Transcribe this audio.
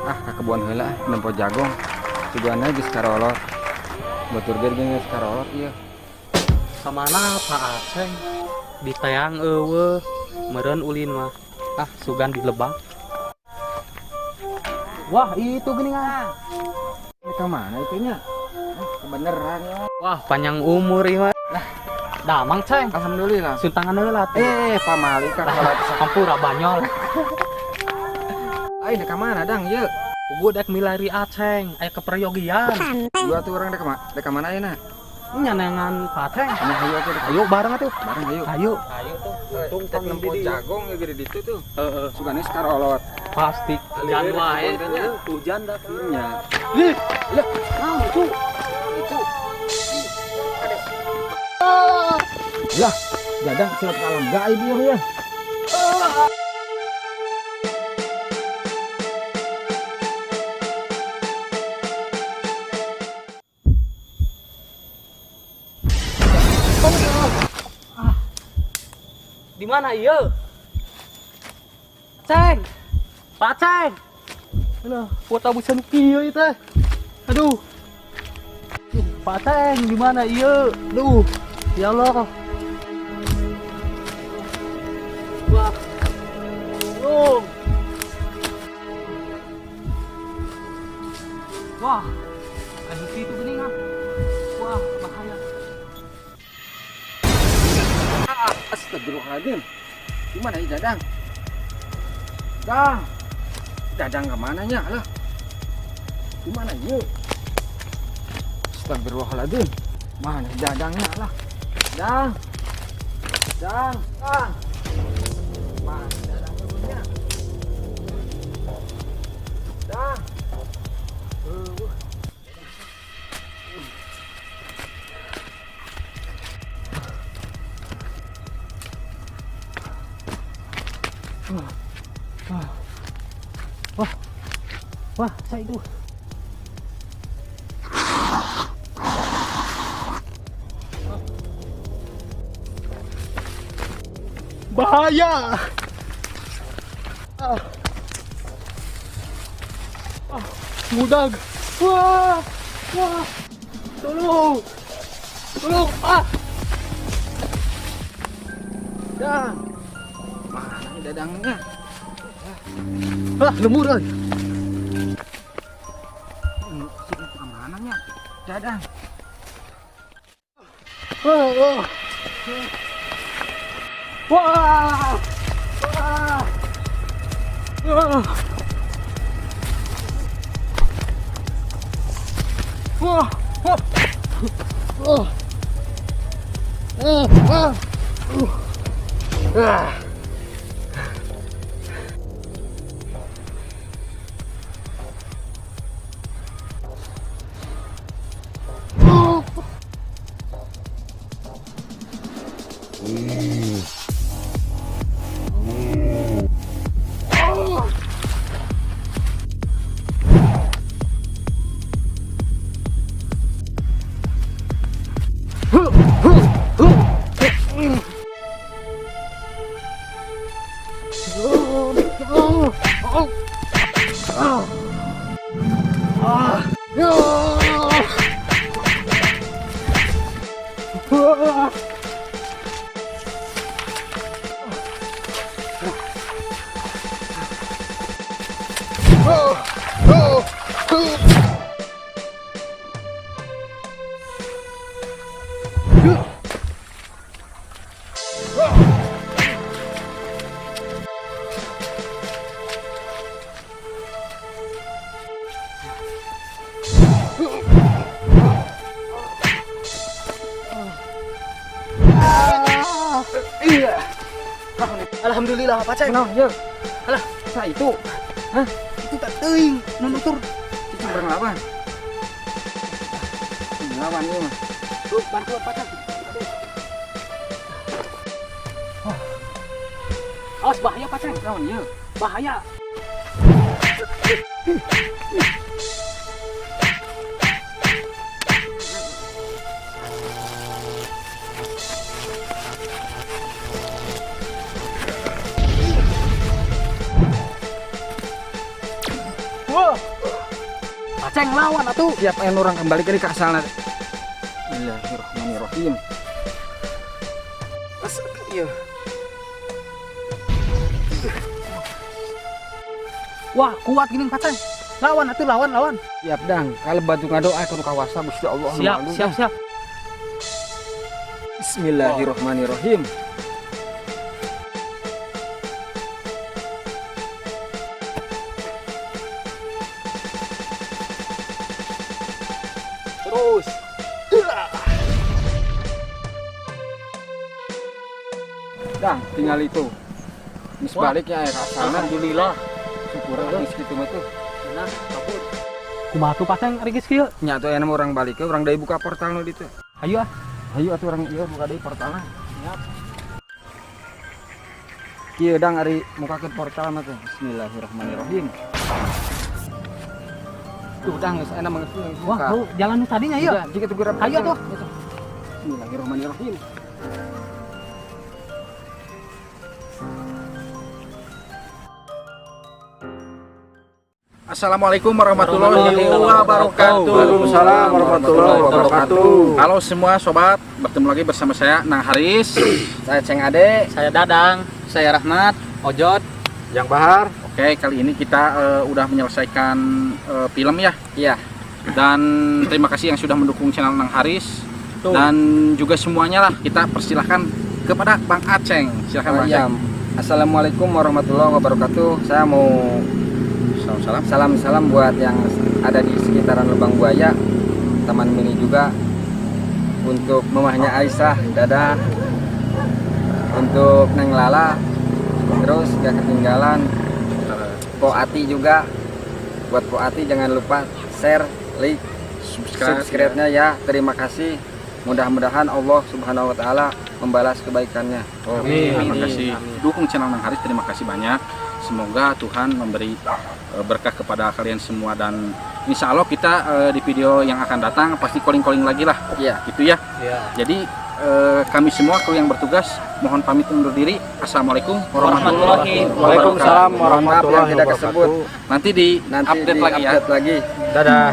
Ka kebun heula nempo jagong. Tujuannya geus karolot. Batur ge geus karolot ieu. Kamana Pak Aceng? Di teang eueuh, meureun ulin mah. Sugan di lebak. Wah, itu geuningan. Eta mana itunya? Kebeneran ya. Wah, panjang umur ieu mah. Damang Ceng. Alhamdulillah. Suntangan heula tuh. Pamali ka salat Sampura banyol. Ai ka mana dang ieu? Ugu dek milari Aceng, aya keperyogian. Dua tuh orang dek mana ayeuna? Nyanengan Pak Aceng. Nya hayu atuh dek. Ayo bareng atuh. Bareng hayu. Ayo. Untung teh nempo jagong ge di ditu tuh. Heeh. Sugane karolot. Pasti. Hujan wae. Hujan dah. Nya. Lah, naon itu? Itu. Lah, dadang silat kalam gaib ya. Di mana ieu? Ceng. Pak Ceng. Aduh, kuota busan kieu ieu teh. Aduh. Pak Ceng, di mana ieu? Duh. Ya Allah. Wah. Duh. Wah. Anu kitu geuningan. Wah, bahaya. Astagfirullahaladzim. Gimana ini dadang? Dang. Dadang kemananya lah? Gimana yuk? Astagfirullahaladzim. Mana dadangnya lah? Dang. Dang. Dang. Mana dadangnya? Dang. Wah, saya itu. Bahaya. Mudag. Wah. Tolong. Dang. Mana ini dadangnya? Lemur euy. Kemananya? Dadang. Wah. Alhamdulillah Pak Ceng. Nah, ya. Alah, Sa itu. Hah? itu tak teuing nu nutur. Itu bareng lawan. Lawan ieu mah. Tuh, bantuan Pak Ceng. Awas bahaya Pak Ceng. Lawan ieu. Bahaya. Aceng lawan atuh. Siap yang orang kembali ke asalna. Bismillahirrahmanirrahim. Iya. Wah, kuat gini Paceng. Lawan atuh, lawan. Siap dang. Kalau bantu ngadoa ka kawasa Gusti Allah. Siap. Bismillahirrahmanirrahim. Terus. Dang, tinggal itu. Mis baliknya air asalna. Alhamdulillah. Syukur geus kitu mah tuh. Nah, kapur. Kumaha tuh Paceng ari geus kieu? Nya tuh aya orang balik ke orang deui buka portal nu ditu. Ayo ah. Ayo atuh orang ieu buka deui portalna. Siap. Kieu dang ari mukakeun portal mah teh. Bismillahirrahmanirrahim. Tuh dang geus enak banget tuh. Wah, tuh jalan nu tadinya ieu. Jika tuh gerak. Ayo tuh. Bismillahirrahmanirrahim. Assalamualaikum warahmatullahi wabarakatuh. Waalaikumsalam warahmatullahi wabarakatuh. Halo semua sobat, bertemu lagi bersama saya Nang Haris. Saya Ceng Ade, Saya Dadang, saya Rahmat, Ojot. Yang Bahar. Oke, kali ini kita udah menyelesaikan film ya. Iya. Dan terima kasih yang sudah mendukung channel Nang Haris. Tuh. Dan juga semuanya lah, kita persilahkan kepada Bang Aceng. Silahkan Bang Iya. Aceng. Assalamualaikum warahmatullahi wabarakatuh. Saya mau Salam. salam buat yang ada di sekitaran Lubang Buaya, Taman Mini juga, untuk mamahnya Aisyah, Dadah, untuk Neng Lala, terus gak ketinggalan Po Ati juga. Buat Po Ati jangan lupa share, like, subscribe-nya ya. Terima kasih. Mudah-mudahan Allah Subhanahu wa taala membalas kebaikannya. Terima kasih. Dukung channel Nang Haris, terima kasih banyak. Semoga Tuhan memberi berkah kepada kalian semua, dan insya Allah kita di video yang akan datang pasti calling lagi lah. Iya. Gitu ya. Iya. Jadi kami semua kru yang bertugas mohon pamit undur diri. Assalamualaikum warahmatullahi wabarakatuh. Waalaikumsalam warahmatullahi Maaf yang tidak wabarakatuh. Nanti di Nanti update di lagi ya. update lagi. Dadah.